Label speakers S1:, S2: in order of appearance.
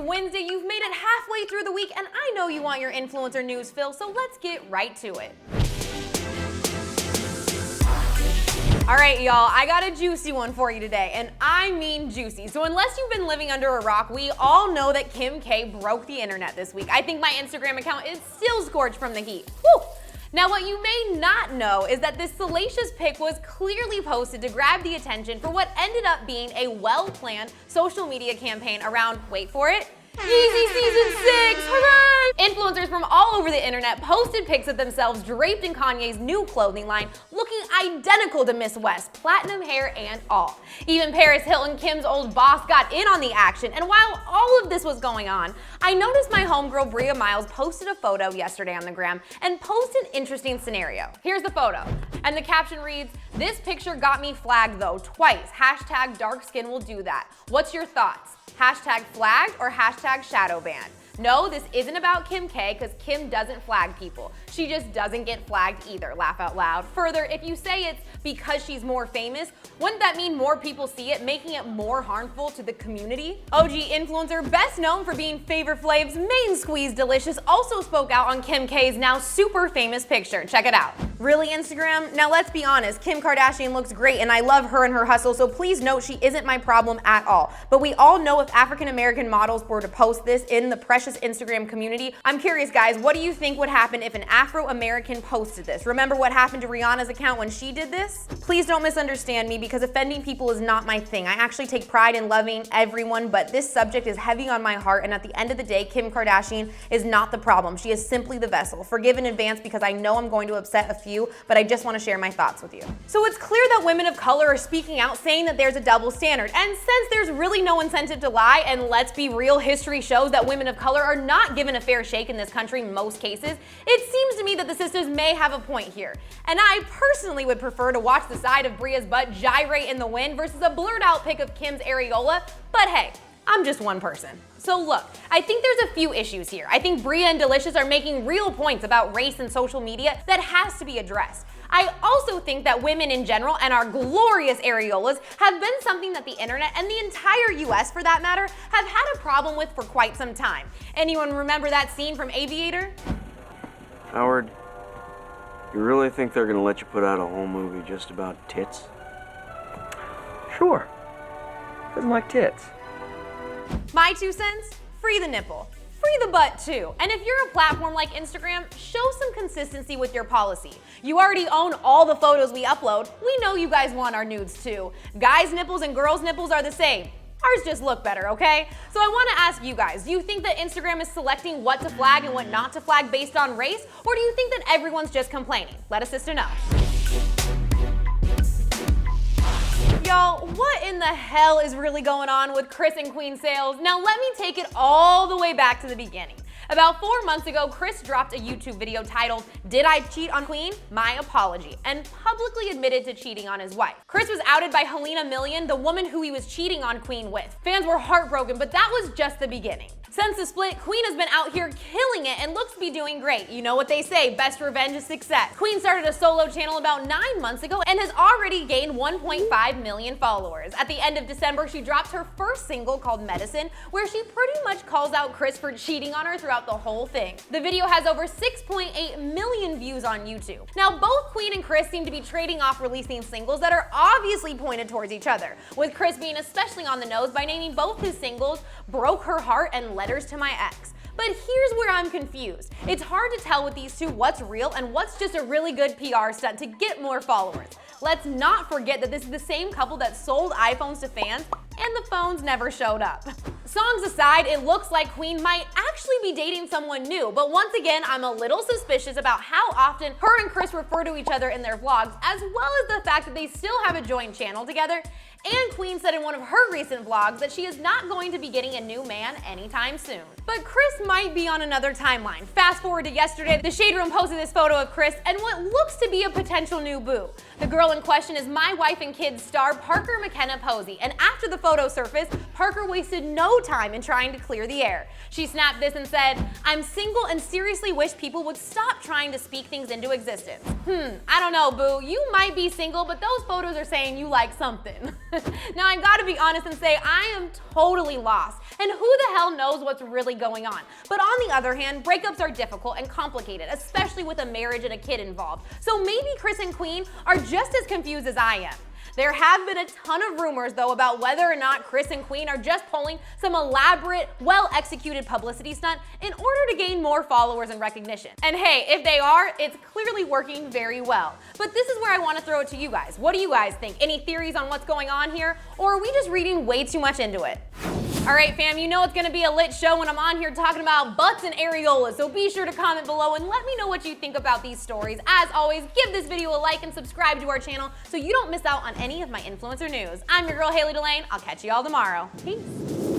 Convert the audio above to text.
S1: Wednesday, you've made it halfway through the week, and I know you want your influencer news, Phil, so let's get right to it. All right, y'all, I got a juicy one for you today, and I mean juicy. So unless you've been living under a rock, we all know that Kim K broke the internet this week. I think my Instagram account is still scorched from the heat. Whew. Now, what you may not know is that this salacious pic was clearly posted to grab the attention for what ended up being a well-planned social media campaign around, wait for it, Yeezy Season 6, hooray! Influencers from all over the internet posted pics of themselves draped in Kanye's new clothing line, looking identical to Miss West, platinum hair and all. Even Paris Hilton, Kim's old boss, got in on the action, and while all of this was going on, I noticed my homegirl Bria Miles posted a photo yesterday on the gram and posed an interesting scenario. Here's the photo, and the caption reads, "This picture got me flagged though, twice. Hashtag dark skin will do that. What's your thoughts? Hashtag flagged or hashtag shadow banned?" No, this isn't about Kim K, because Kim doesn't flag people. She just doesn't get flagged either, laugh out loud. Further, if you say it's because she's more famous, wouldn't that mean more people see it, making it more harmful to the community? OG influencer, best known for being Flavor Flav's main squeeze delicious, also spoke out on Kim K's now super famous picture. Check it out. Really, Instagram? Now let's be honest, Kim Kardashian looks great and I love her and her hustle, so please note she isn't my problem at all. But we all know if African American models were to post this in the precious Instagram community, I'm curious guys, what do you think would happen if an Afro-American posted this? Remember what happened to Rihanna's account when she did this? Please don't misunderstand me, because offending people is not my thing. I actually take pride in loving everyone, but this subject is heavy on my heart, and at the end of the day, Kim Kardashian is not the problem. She is simply the vessel. Forgive in advance because I know I'm going to upset a few, but I just want to share my thoughts with you. So it's clear that women of color are speaking out saying that there's a double standard, and since there's really no incentive to lie, and let's be real, history shows that women of color are not given a fair shake in this country in most cases, it seems to me that the sisters may have a point here. And I personally would prefer to watch the side of Bria's butt gyrate in the wind versus a blurred out pic of Kim's areola, but hey, I'm just one person. So look, I think there's a few issues here. I think Bria and Delicious are making real points about race and social media that has to be addressed. I also think that women in general and our glorious areolas have been something that the internet and the entire US for that matter have had a problem with for quite some time. Anyone remember that scene from Aviator?
S2: Howard, you really think they're gonna let you put out a whole movie just about tits?
S3: Sure. Doesn't like tits.
S1: My 2 cents? Free the nipple. Free the butt too. And if you're a platform like Instagram, show some consistency with your policy. You already own all the photos we upload. We know you guys want our nudes too. Guys' nipples and girls' nipples are the same. Ours just look better, okay? So I want to ask you guys, do you think that Instagram is selecting what to flag and what not to flag based on race? Or do you think that everyone's just complaining? Let a sister know. Y'all, what in the hell is really going on with Kris and Queen sales? Now let me take it all the way back to the beginning. About 4 months ago, Kris dropped a YouTube video titled, "Did I Cheat on Queen? My Apology," and publicly admitted to cheating on his wife. Kris was outed by Helena Million, the woman who he was cheating on Queen with. Fans were heartbroken, but that was just the beginning. Since the split, Queen has been out here killing it and looks to be doing great. You know what they say, best revenge is success. Queen started a solo channel about 9 months ago and has already gained 1.5 million followers. At the end of December, she dropped her first single called Medicine, where she pretty much calls out Kris for cheating on her throughout the whole thing. The video has over 6.8 million views on YouTube. Now, both Queen and Kris seem to be trading off releasing singles that are obviously pointed towards each other, with Kris being especially on the nose by naming both his singles Broke Her Heart and Letters to My Ex. But here's where I'm confused. It's hard to tell with these two what's real and what's just a really good PR stunt to get more followers. Let's not forget that this is the same couple that sold iPhones to fans and the phones never showed up. Songs aside, it looks like Queen might actually be dating someone new, but once again, I'm a little suspicious about how often her and Kris refer to each other in their vlogs, as well as the fact that they still have a joint channel together. And Queen said in one of her recent vlogs that she is not going to be getting a new man anytime soon. But Kris might be on another timeline. Fast forward to yesterday, the Shade Room posted this photo of Kris and what looks to be a potential new boo. The girl in question is My Wife and Kids star Parker McKenna Posey, and after the photo surfaced, Parker wasted no time in trying to clear the air. She snapped this and said, "I'm single and seriously wish people would stop trying to speak things into existence." I don't know, boo. You might be single, but those photos are saying you like something. Now, I gotta be honest and say I am totally lost, and who the hell knows what's really going on. But on the other hand, breakups are difficult and complicated, especially with a marriage and a kid involved. So maybe Kris and Queen are just as confused as I am. There have been a ton of rumors, though, about whether or not Kris and Queen are just pulling some elaborate, well-executed publicity stunt in order to gain more followers and recognition. And hey, if they are, it's clearly working very well. But this is where I want to throw it to you guys. What do you guys think? Any theories on what's going on here? Or are we just reading way too much into it? All right, fam, you know it's gonna be a lit show when I'm on here talking about butts and areolas, so be sure to comment below and let me know what you think about these stories. As always, give this video a like and subscribe to our channel so you don't miss out on any of my influencer news. I'm your girl, Haley Delane. I'll catch you all tomorrow. Peace.